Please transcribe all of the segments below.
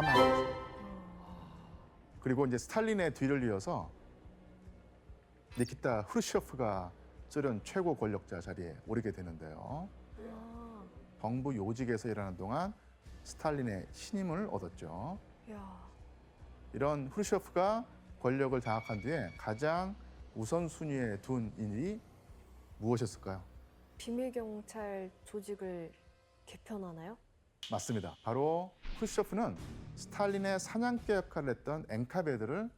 사망했어요. 그리고 이제 스탈린의 뒤를 이어서 니키타 후르시초프가 소련 최고 권력자 자리에 오르게 되는데요. 정부 요직에서 일하는 동안 스탈린의 신임을 얻었죠. 야, 이런 후르시초프가 권력을 장악한 뒤에 가장 우선순위에 둔 일이 무엇이었을까요? 비밀 경찰 조직을 개편하나요? 맞습니다. 바로 후르시초프는 스탈린의 사냥개 역할을 했던 엔카베드를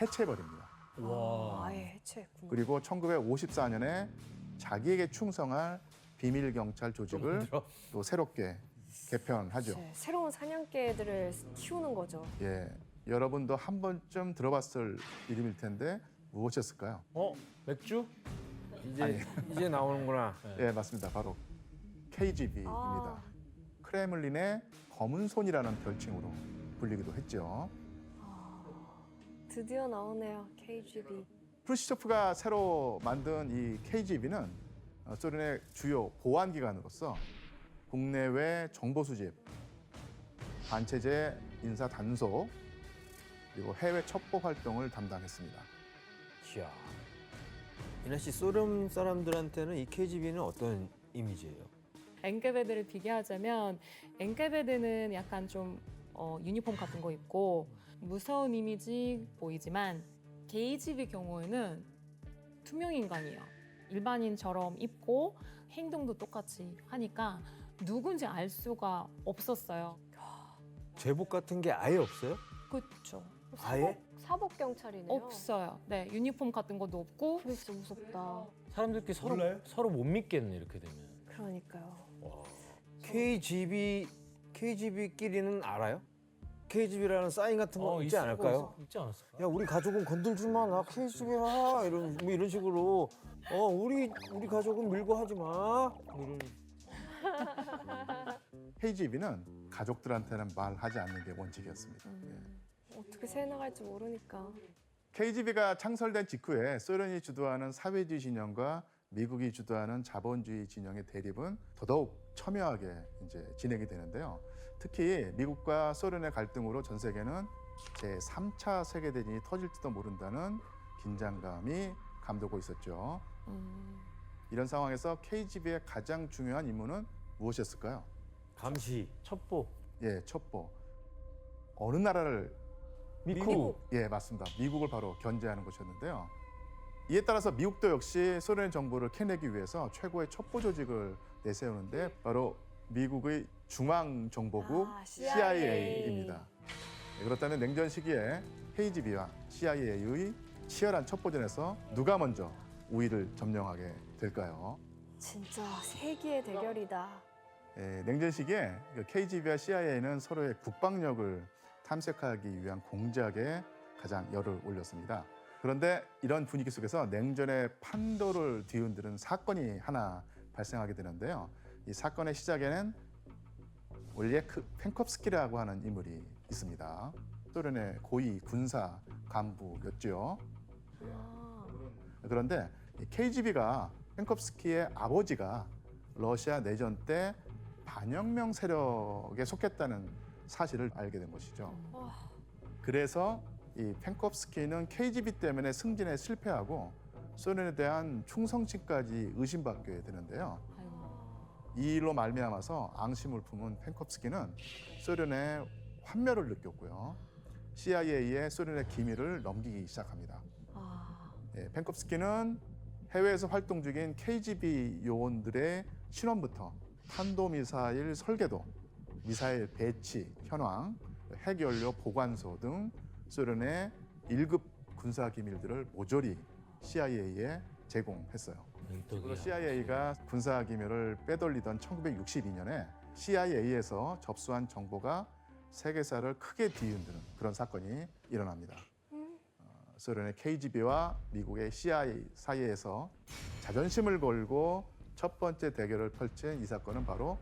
해체해버립니다. 아, 아예 해체했구나. 그리고 1954년에 자기에게 충성할 비밀 경찰 조직을 또 새롭게 개편하죠. 새로운 사냥개들을 키우는 거죠. 예, 여러분도 한 번쯤 들어봤을 이름일 텐데 무엇이었을까요? 맥주? 이제 나오는구나. 예, 맞습니다. 바로 KGB입니다. 아. 크레물린의 검은 손이라는 별칭으로 불리기도 했죠. 드디어 나오네요, KGB. 프루시초프가 새로 만든 이 KGB는 소련의 주요 보안 기관으로서 국내외 정보 수집, 반체제 인사 단속, 그리고 해외 첩보 활동을 담당했습니다. 이야. 이나 씨, 소련 사람들한테는 이 KGB는 어떤 이미지예요? 엔카베드를 비교하자면 엔카베드는 약간 좀 유니폼 같은 거 입고 무서운 이미지 보이지만 KGB 경우에는 투명 인간이에요. 일반인처럼 입고 행동도 똑같이 하니까 누군지 알 수가 없었어요. 제복 같은 게 아예 없어요? 그렇죠. 아예? 사복 경찰이네요. 없어요. 네, 유니폼 같은 것도 없고 그게 진짜 무섭다. 사람들끼리 서로 못 믿겠네 이렇게 되면. 그러니까요. KGB끼리는 알아요? KGB라는 사인 같은 거 있지 않을까요? 있지 않았을까? 야, 우리 가족은 건들지 마. 나 KGB야. 이런 식으로. 우리 가족은 밀고 하지 마. 뭐 이런. KGB는 가족들한테는 말하지 않는 게 원칙이었습니다. 어떻게 새 나갈지 모르니까. KGB가 창설된 직후에 소련이 주도하는 사회주의 진영과 미국이 주도하는 자본주의 진영의 대립은 더더욱 첨예하게 이제 진행이 되는데요. 특히 미국과 소련의 갈등으로 전 세계는 제3차 세계대전이 터질지도 모른다는 긴장감이 감돌고 있었죠. 이런 상황에서 KGB의 가장 중요한 임무는 무엇이었을까요? 감시. 첩보. 예, 첩보. 어느 나라를 미국. 예, 맞습니다. 미국을 바로 견제하는 것이었는데요. 이에 따라서 미국도 역시 소련의 정보를 캐내기 위해서 최고의 첩보 조직을 내세우는데 바로 미국의 중앙정보국 CIA입니다. 그렇다면 냉전 시기에 KGB와 CIA의 치열한 첩보전에서 누가 먼저 우위를 점령하게 될까요? 진짜 세기의 대결이다. 예, 냉전 시기에 KGB와 CIA는 서로의 국방력을 탐색하기 위한 공작에 가장 열을 올렸습니다. 그런데 이런 분위기 속에서 냉전의 판도를 뒤흔드는 사건이 하나 발생하게 되는데요. 이 사건의 시작에는 올리에크 펜콥스키라고 하는 인물이 있습니다. 소련의 고위 군사 간부였죠. 그런데 KGB가 펜콥스키의 아버지가 러시아 내전 때 반혁명 세력에 속했다는 사실을 알게 된 것이죠. 그래서 이 펜콥스키는 KGB 때문에 승진에 실패하고 소련에 대한 충성심까지 의심받게 되는데요. 이 일로 말미암아서 앙심을 품은 펜콥스키는 소련의 환멸을 느꼈고요. CIA에 소련의 기밀을 넘기기 시작합니다. 예, 펜콥스키는 해외에서 활동 중인 KGB 요원들의 신원부터 탄도미사일 설계도, 미사일 배치, 현황, 핵연료 보관소 등 소련의 1급 군사 기밀들을 모조리 CIA에 제공했어요. 그리고 CIA가 군사 기밀을 빼돌리던 1962년에 CIA에서 접수한 정보가 세계사를 크게 뒤흔드는 그런 사건이 일어납니다. 소련의 KGB와 미국의 CIA 사이에서 자존심을 걸고 첫 번째 대결을 펼친 이 사건은 바로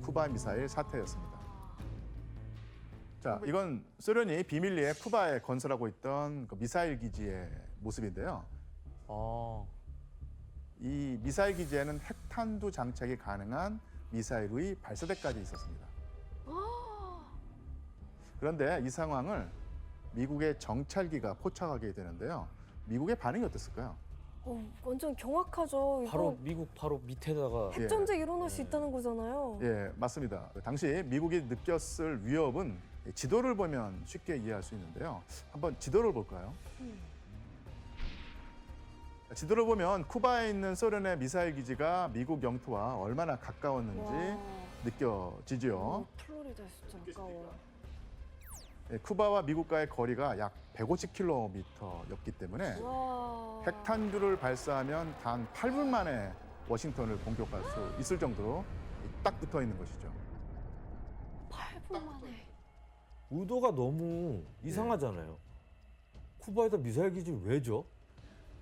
쿠바 미사일 사태였습니다. 자, 이건 소련이 비밀리에 쿠바에 건설하고 있던 그 미사일 기지의 모습인데요. 이 미사일 기지에는 핵탄두 장착이 가능한 미사일의 발사대까지 있었습니다. 그런데 이 상황을 미국의 정찰기가 포착하게 되는데요. 미국의 반응이 어땠을까요? 완전 경악하죠. 이거 바로 미국 바로 밑에다가 핵전쟁 일어날 수 있다는 거잖아요. 예, 맞습니다. 당시 미국이 느꼈을 위협은 지도를 보면 쉽게 이해할 수 있는데요. 한번 지도를 볼까요? 지도를 보면 쿠바에 있는 소련의 미사일 기지가 미국 영토와 얼마나 가까웠는지 느껴지죠. 플로리다 진짜 가까워. 예, 쿠바와 미국과의 거리가 약 150km였기 때문에 와. 핵탄두를 발사하면 단 8분 만에 워싱턴을 공격할 수 있을 정도로 딱 붙어 있는 것이죠. 8분 만에. 의도가 너무 이상하잖아요. 쿠바에다 미사일 기지를 왜 줘?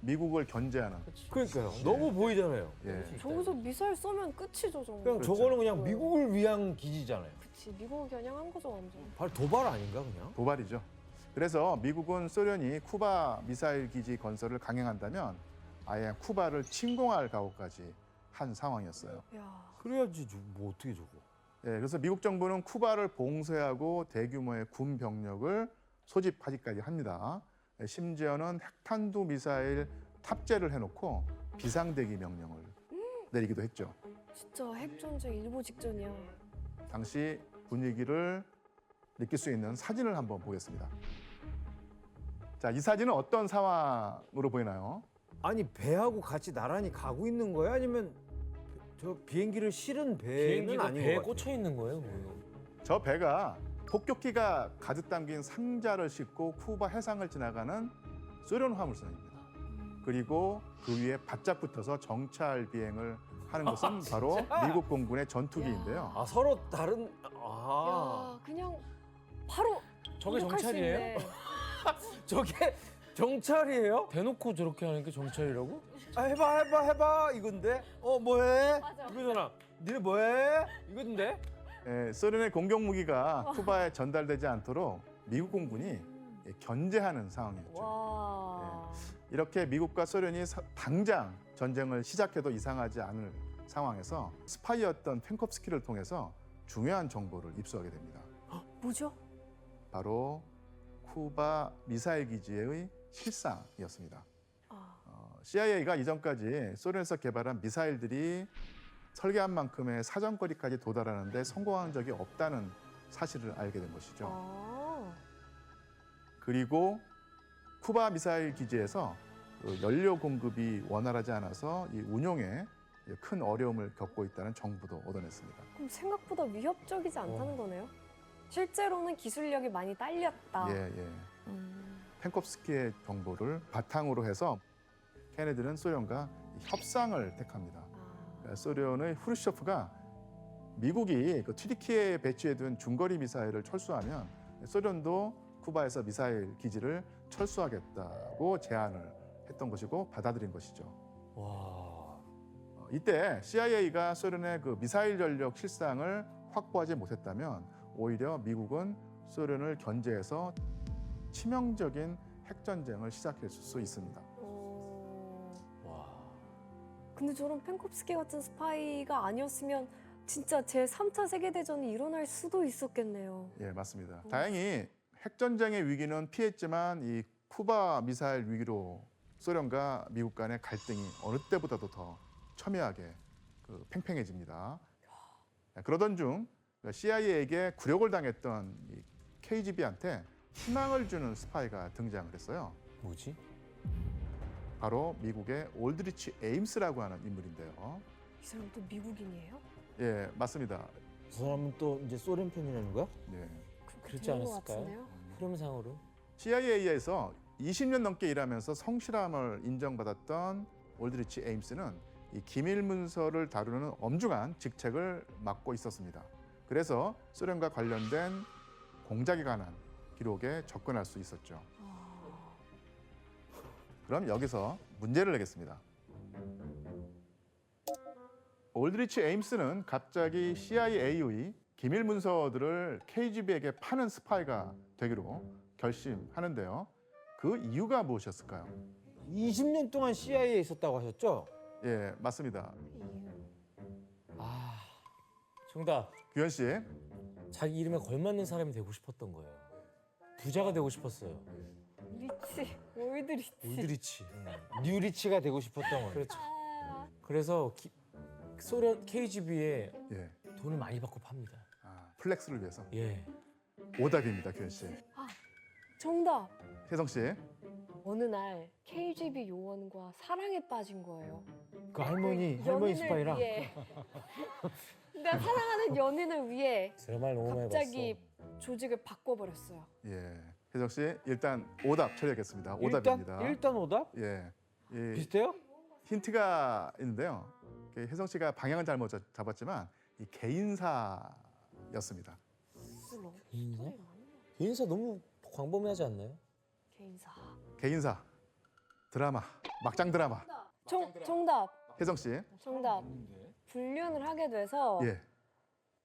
미국을 견제하는. 그러니까요. 너무 보이잖아요. 예. 저기서 미사일 쏘면 끝이죠, 정말. 그냥 그렇죠. 저거는 그냥 미국을 위한 기지잖아요. 그치, 미국을 겨냥한 거죠, 완전. 바로 도발 아닌가 그냥? 도발이죠. 그래서 미국은 소련이 쿠바 미사일 기지 건설을 강행한다면 아예 쿠바를 침공할 각오까지 한 상황이었어요. 야. 그래야지 뭐 어떻게 저거? 예, 그래서 미국 정부는 쿠바를 봉쇄하고 대규모의 군 병력을 소집하기까지 합니다. 예, 심지어는 핵탄두 미사일 탑재를 해놓고 비상대기 명령을 내리기도 했죠. 진짜 핵전쟁 일보 직전이야. 당시 분위기를 느낄 수 있는 사진을 한번 보겠습니다. 자, 이 사진은 어떤 상황으로 보이나요? 아니 배하고 같이 나란히 가고 있는 거야? 아니면 저 비행기를 실은 배는 비행기가 아닌 배에 것 같아요. 꽂혀 있는 거예요, 뭐. 저 배가 폭격기가 가득 담긴 상자를 싣고 쿠바 해상을 지나가는 소련 화물선입니다. 그리고 그 위에 바짝 붙어서 정찰 비행을 하는 것은 바로 미국 공군의 전투기인데요. 아 서로 다른 아 야, 그냥 바로 저게 공격할 수 정찰이에요? 있네. 저게 정찰이에요? 대놓고 저렇게 하는 게 정찰이라고? 아 해봐 이건데 뭐해? 맞아. 이거잖아. 니네 뭐해? 이건데? 예, 소련의 공격 무기가 쿠바에 전달되지 않도록 미국 공군이 견제하는 상황이었죠. 와. 이렇게 미국과 소련이 당장 전쟁을 시작해도 이상하지 않을 상황에서 스파이였던 펜콥스키를 통해서 중요한 정보를 입수하게 됩니다. 뭐죠? 바로 쿠바 미사일 기지의 실상이었습니다. 아. CIA가 이전까지 소련에서 개발한 미사일들이 설계한 만큼의 사정거리까지 도달하는데 성공한 적이 없다는 사실을 알게 된 것이죠. 아. 그리고 쿠바 미사일 기지에서 그 연료 공급이 원활하지 않아서 이 운용에 큰 어려움을 겪고 있다는 정보도 얻어냈습니다. 그럼 생각보다 위협적이지 않다는 거네요. 실제로는 기술력이 많이 딸렸다. 예. 펜콥스키의 정보를 바탕으로 해서 케네디는 소련과 협상을 택합니다. 아. 소련의 후르쇼프가 미국이 그 튀르키예에 배치해둔 중거리 미사일을 철수하면 소련도 쿠바에서 미사일 기지를 철수하겠다고 제안을 했던 것이고 받아들인 것이죠. 와. 이때 CIA가 소련의 그 미사일 전력 실상을 확보하지 못했다면 오히려 미국은 소련을 견제해서 치명적인 핵전쟁을 시작했을 수 있습니다. 와. 근데 저런 펜콥스키 같은 스파이가 아니었으면 진짜 제3차 세계대전이 일어날 수도 있었겠네요. 예, 맞습니다. 다행히 핵전쟁의 위기는 피했지만 이 쿠바 미사일 위기로 소련과 미국 간의 갈등이 어느 때보다도 더 첨예하게 팽팽해집니다. 그러던 중 CIA에게 굴욕을 당했던 이 KGB한테 희망을 주는 스파이가 등장을 했어요. 뭐지? 바로 미국의 올드리치 에임스라고 하는 인물인데요. 이 사람 또 미국인이에요? 예, 맞습니다. 저 사람은 또 이제 소련 편이라는 거야? 네. 그렇지 그런 것 않았을까요? 같은데요? 흐름상으로. CIA에서 20년 넘게 일하면서 성실함을 인정받았던 올드리치 에임스는 이 기밀 문서를 다루는 엄중한 직책을 맡고 있었습니다. 그래서 소련과 관련된 공작에 관한 기록에 접근할 수 있었죠. 아. 그럼 여기서 문제를 내겠습니다. 올드리치 에임스는 갑자기 CIA의 기밀 문서들을 KGB에게 파는 스파이가 되기로 결심하는데요. 그 이유가 무엇이었을까요? 20년 동안 CIA에 있었다고 하셨죠? 예, 맞습니다. 아, 정답. 규현 씨, 자기 이름에 걸맞는 사람이 되고 싶었던 거예요. 부자가 되고 싶었어요. 리치, 올드 리치. 올드리치. 뉴리치가 되고 싶었던 거예요. 그렇죠. 그래서 소련 KGB에 예. 돈을 많이 받고 팝니다. 플렉스를 위해서. 예. 오답입니다, 규현 씨. 정답. 혜성 씨. 어느 날 KGB 요원과 사랑에 빠진 거예요. 그 할머니 연인을 스파이랑 위해. 내가 사랑하는 연인을 위해 정말 너무 많이 갑자기 조직을 바꿔버렸어요. 예. 혜성 씨 일단 오답 처리하겠습니다. 오답입니다. 일단 오답? 예. 이 비슷해요? 힌트가 있는데요. 혜성 씨가 방향은 잘못 잡았지만 이 개인사였습니다. 무슨 개인사? 소리야? 인사 너무 광범위하지 않나요? 개인사. 개인사. 드라마. 막장 드라마. 정답. 혜성 씨. 정답. 불륜을 하게 돼서 예.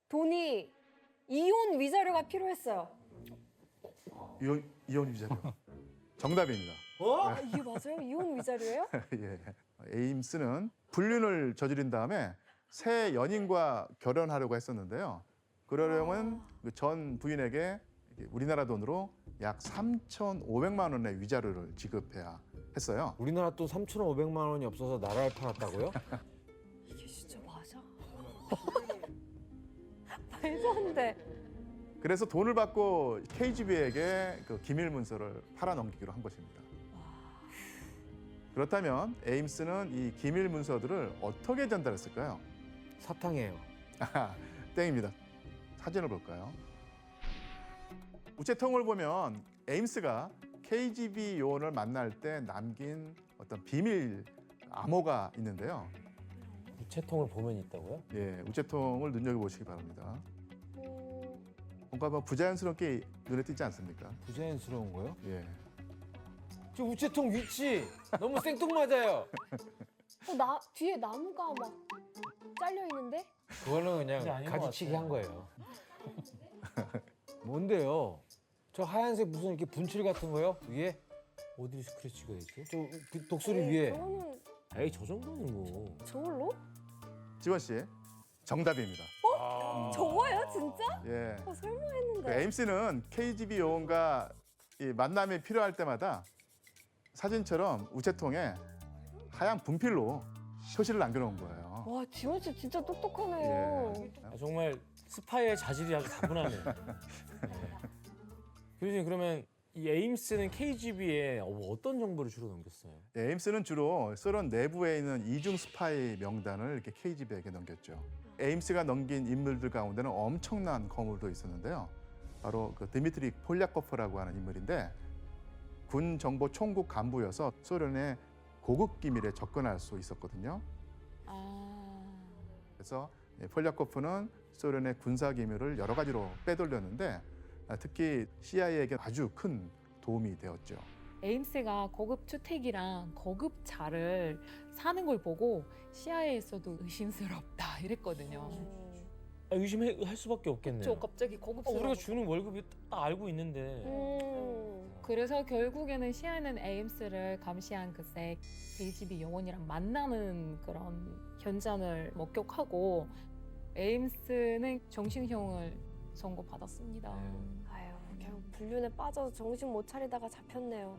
돈이 이혼 위자료가 필요했어요. 이혼 위자료. 정답입니다. 아, 이게 맞아요? 이혼 위자료예요? 예. 에임스는 불륜을 저지른 다음에 새 연인과 결혼하려고 했었는데요. 그러려면 그전 부인에게 우리나라 돈으로 약 3,500만 원의 위자료를 지급해야 했어요. 우리나라 돈 3,500만 원이 없어서 나라를 팔았다고요? 이게 진짜 맞아? 말도 안 돼. 그래서 돈을 받고 KGB에게 그 기밀 문서를 팔아넘기기로 한 것입니다. 그렇다면 에임스는 이 기밀 문서들을 어떻게 전달했을까요? 사탕이에요. 땡입니다. 사진을 볼까요? 우체통을 보면 에임스가 KGB 요원을 만날 때 남긴 어떤 비밀 암호가 있는데요. 우체통을 보면 있다고요? 예, 우체통을 눈여겨보시기 바랍니다. 뭔가 뭐 부자연스럽게 눈에 띄지 않습니까? 부자연스러운 거요? 예. 저 우체통 위치 너무 생뚱맞아요. 뒤에 나무가 막 잘려 있는데? 그거는 그게 그냥 아닌 것 가지치기 같아요. 한 거예요. 뭔데요? 저 하얀색 무슨 이렇게 분칠 같은 거요? 위에? 어디 스크래치가 있지? 저 독수리 위에. 저거는 에이 저 정도는 뭐. 저걸로? 지원 씨, 정답입니다. 저거요, 진짜? 예. 설마 그 했는데. 에임스는 KGB 요원과 이 만남이 필요할 때마다 사진처럼 우체통에 하얀 분필로 표시를 남겨놓은 거예요. 와, 지원 씨 진짜 똑똑하네요. 예. 정말 스파이의 자질이 아주 다분하네요. 교수님 그러면 이 에임스는 KGB에 어떤 정보를 주로 넘겼어요? 예, 에임스는 주로 소련 내부에 있는 이중 스파이 명단을 이렇게 KGB에게 넘겼죠. 에임스가 넘긴 인물들 가운데는 엄청난 거물도 있었는데요. 바로 그 드미트리 폴리아코프라고 하는 인물인데 군 정보 총국 간부여서 소련의 고급 기밀에 접근할 수 있었거든요. 그래서 폴리아코프는 소련의 군사 기밀을 여러 가지로 빼돌렸는데 특히 CIA에게 아주 큰 도움이 되었죠. 에임스가 고급 주택이랑 고급 차를 사는 걸 보고 CIA에서도 의심스럽다 이랬거든요. 의심할 수밖에 없겠네요. 저 갑자기 고급스러워. 우리가 주는 월급이 딱 알고 있는데. 그래서 결국에는 CIA는 에임스를 감시한 그새 KGB 요원이랑 만나는 그런 현장을 목격하고 에임스는 정신형을 선고받았습니다. 아유, 결국 불륜에 빠져서 정신 못 차리다가 잡혔네요.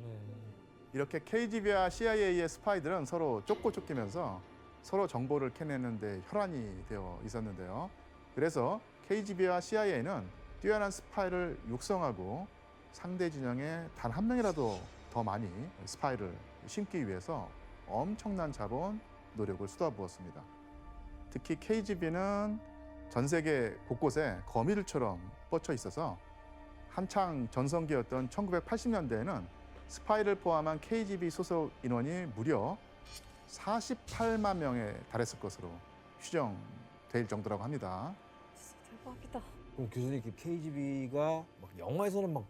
이렇게 KGB와 CIA의 스파이들은 서로 쫓고 쫓기면서 서로 정보를 캐내는 데 혈안이 되어 있었는데요. 그래서 KGB와 CIA는 뛰어난 스파이를 육성하고 상대 진영에 단 한 명이라도 더 많이 스파이를 심기 위해서 엄청난 자본, 노력을 쏟아부었습니다. 특히 KGB는 전 세계 곳곳에 거미들처럼 뻗쳐 있어서 한창 전성기였던 1980년대에는 스파이를 포함한 KGB 소속 인원이 무려 48만 명에 달했을 것으로 추정될 정도라고 합니다. 진짜 대박이다. 그럼 교수님 그 KGB가 막 영화에서는 막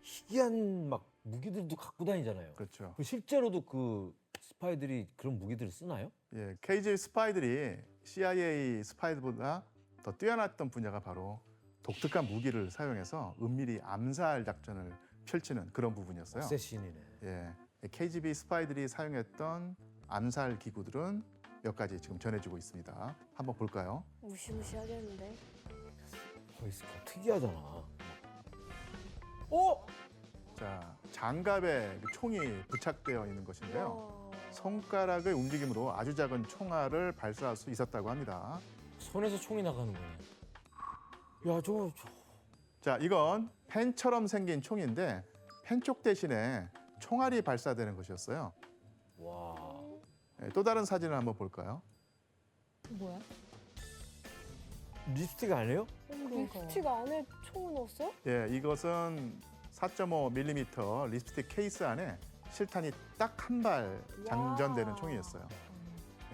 희귀한 막 무기들도 갖고 다니잖아요. 그렇죠. 그 실제로도 그 스파이들이 그런 무기들을 쓰나요? 예, KGB 스파이들이 CIA 스파이들보다 더 뛰어났던 분야가 바로 독특한 무기를 사용해서 은밀히 암살 작전을 펼치는 그런 부분이었어요. 어쌔신이네. 예, KGB 스파이들이 사용했던 암살 기구들은 몇 가지 지금 전해지고 있습니다. 한번 볼까요? 무시무시하겠는데. 특이하잖아. 어? 자, 장갑에 그 총이 부착되어 있는 것인데요. 손가락의 움직임으로 아주 작은 총알을 발사할 수 있었다고 합니다. 손에서 총이 나가는 거네. 야, 저거 자, 이건 펜처럼 생긴 총인데 펜쪽 대신에 총알이 발사되는 것이었어요. 와. 네, 또 다른 사진을 한번 볼까요? 뭐야? 립스틱 아니에요? 립스틱 안에 총을 넣었어? 예, 이것은 4.5mm 립스틱 케이스 안에 실탄이 딱 한 발 장전되는 와. 총이었어요.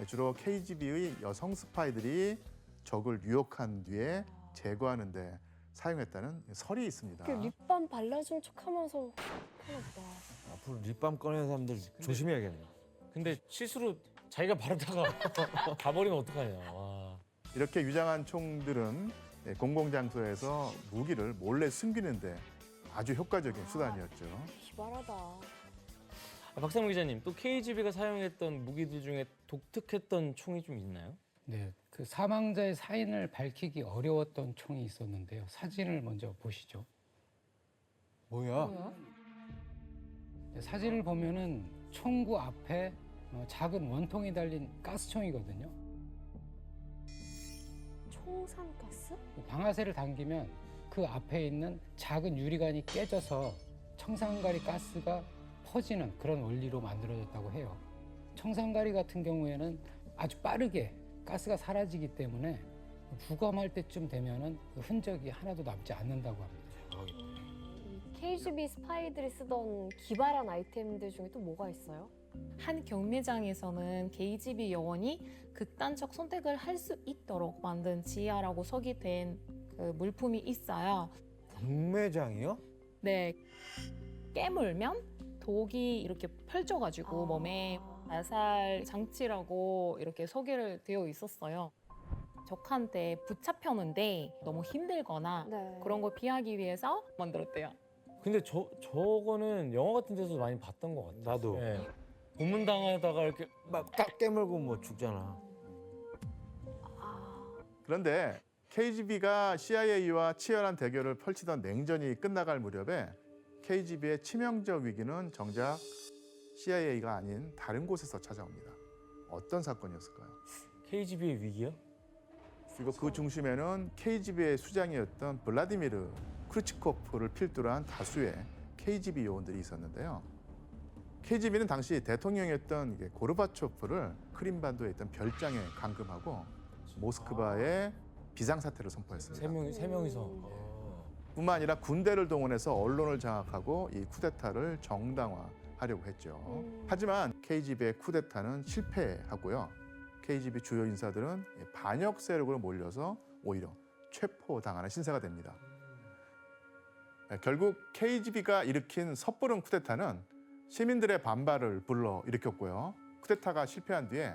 예, 주로 KGB의 여성 스파이들이 적을 유혹한 뒤에 제거하는 데 사용했다는 설이 있습니다. 이렇게 립밤 발라준 척하면서 하나 보다. 앞으로 립밤 꺼내는 사람들 조심해야겠네. 근데 실수로 자기가 바르다가 가버리면 어떡하냐. 와. 이렇게 유장한 총들은 예, 공공장소에서 무기를 몰래 숨기는데 아주 효과적인 수단이었죠. 기발하다. 박상무 기자님, 또 KGB가 사용했던 무기들 중에 독특했던 총이 좀 있나요? 네, 그 사망자의 사인을 밝히기 어려웠던 총이 있었는데요. 사진을 먼저 보시죠. 뭐야? 네, 사진을 보면은 총구 앞에 작은 원통이 달린 가스총이거든요. 총산가스? 방아쇠를 당기면 그 앞에 있는 작은 유리관이 깨져서 청산가리 가스가 퍼지는 그런 원리로 만들어졌다고 해요. 청산가리 같은 경우에는 아주 빠르게 가스가 사라지기 때문에 부검할 때쯤 되면은 그 흔적이 하나도 남지 않는다고 합니다. KGB 스파이들이 쓰던 기발한 아이템들 중에 또 뭐가 있어요? 한 경매장에서는 KGB 요원이 극단적 선택을 할 수 있도록 만든 지하라고 소개된 그 물품이 있어요. 경매장이요? 네, 깨물면 독이 이렇게 펼쳐가지고 몸에 나살 장치라고 이렇게 소개를 되어 있었어요. 적한테 붙잡혔는데 너무 힘들거나 네. 그런 걸 피하기 위해서 만들었대요. 근데 저거는 영화 같은 데서 많이 봤던 것 같아요. 나도. 예. 고문당하다가 이렇게 막 딱 깨물고 뭐 죽잖아. 그런데 KGB가 CIA와 치열한 대결을 펼치던 냉전이 끝나갈 무렵에 KGB의 치명적 위기는 정작 CIA가 아닌 다른 곳에서 찾아옵니다. 어떤 사건이었을까요? KGB의 위기요? 그리고 그 중심에는 KGB의 수장이었던 블라디미르 크루치코프를 필두로 한 다수의 KGB 요원들이 있었는데요. KGB는 당시 대통령이었던 이게 고르바초프를 크림반도에 있던 별장에 감금하고 모스크바에 비상사태를 선포했습니다. 세 명이서. 뿐만 아니라 군대를 동원해서 언론을 장악하고 이 쿠데타를 정당화하려고 했죠. 하지만 KGB의 쿠데타는 실패하고요. KGB 주요 인사들은 반역 세력으로 몰려서 오히려 체포당하는 신세가 됩니다. 결국 KGB가 일으킨 섣부른 쿠데타는 시민들의 반발을 불러일으켰고요. 쿠데타가 실패한 뒤에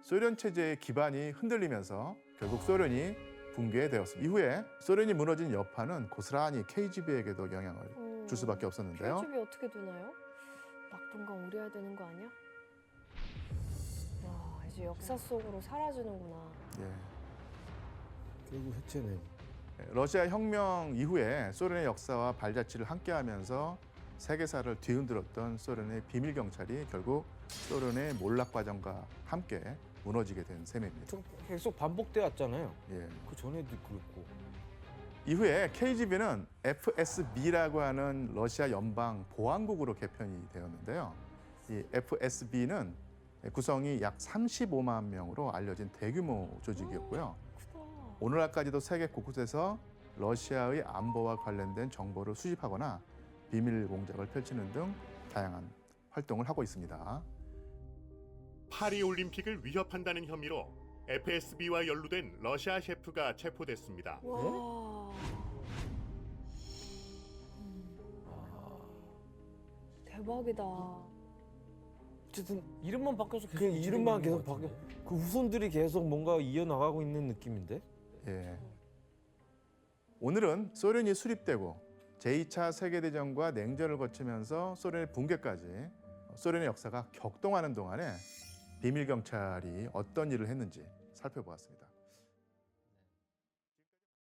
소련 체제의 기반이 흔들리면서 결국 소련이 붕괴되었습니다. 이후에 소련이 무너진 여파는 고스란히 KGB에게도 영향을 줄 수밖에 없었는데요. KGB 어떻게 되나요? 낙동강 우려야 되는 거 아니야? 와, 이제 역사 속으로 사라지는구나. 예. 결국 해체네. 러시아 혁명 이후에 소련의 역사와 발자취를 함께하면서 세계사를 뒤흔들었던 소련의 비밀 경찰이 결국 소련의 몰락 과정과 함께 무너지게 된 셈입니다. 계속 반복돼 왔잖아요. 예. 그 전에도 그렇고. 이후에 KGB는 FSB라고 하는 러시아 연방 보안국으로 개편이 되었는데요. 이 FSB는 구성이 약 35만 명으로 알려진 대규모 조직이었고요. 크다. 오늘날까지도 세계 곳곳에서 러시아의 안보와 관련된 정보를 수집하거나 비밀 공작을 펼치는 등 다양한 활동을 하고 있습니다. 파리올림픽을 위협한다는 혐의로 FSB와 연루된 러시아 셰프가 체포됐습니다. 와. 대박이다. 어쨌든 이름만 바뀌어서 계속 그 이름만 유지되고 계속 있는 것 바뀌어. 같은데? 그 후손들이 계속 뭔가 이어나가고 있는 느낌인데? 예. 오늘은 소련이 수립되고 제2차 세계대전과 냉전을 거치면서 소련의 붕괴까지 소련의 역사가 격동하는 동안에 비밀 경찰이 어떤 일을 했는지 살펴보았습니다.